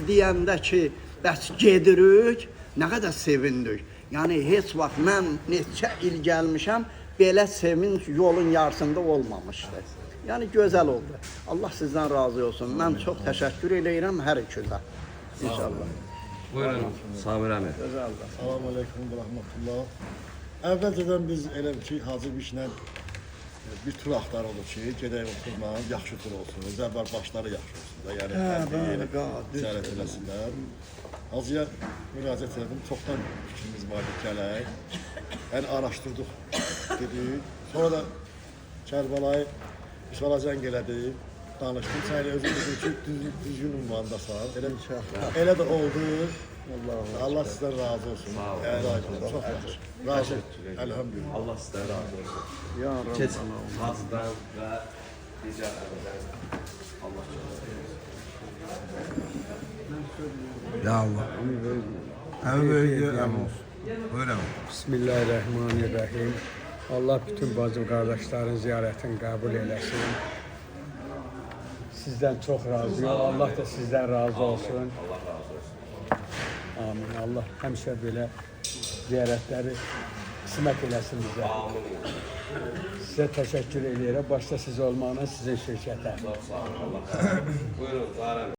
deyəndə ki, bəs gedirik, nə qədər sevindik. Yəni heç vaxt mən neçə il gəlmişəm, belə sevinç yolun yarısında olmamışdı. Yəni gözəl oldu. Allah sizdən razı olsun. Mən çox təşəkkür edirəm hər ikizə. İnşallah. Buyurun, Sabir əmi. Gözəldir. Salam aleyküm və rəhmətullah. Əvvəlcədən biz elə ki, Hacı Bişlə bir tur axtarıldı ki, gedək o turla, yaxşı tur olsun. Zəvvəl başları yaxşı olsun da, yəni ticarət eləsinlər. Hacıya müraciət edim, çoxdan fikrimiz vardı gələk. Yəni araşdırdıq, dedik. Sonra da Kərbəlayı İşğala zəng elədi, danışdım. Sən elə özün dedin ki, düzgün ünvandasan. Elə də oldu. Allah sizdən razı olsun. Sağ olun. Çox yaxşı. Razı olsun. Elhamdülillah. Allah sizdən razı olsun. Ya Rabbi. Keçin hacıdan və ticarətdən. Allah Ya Allah. Əvvəl olsun. Öyle mi? Bismillahirrahmanirrahim. Allah bütün bacı kardeşlerin ziyaretini kabul eylesin. Sizden çok razıyım. Allah da sizden razı olsun. Amin. Allah həmişə belə ziyarətləri qismət eləsin bizə. Sizə təşəkkür edirəm. Başta siz olmağına, sizin şirkətə. Buyurun, Zahra.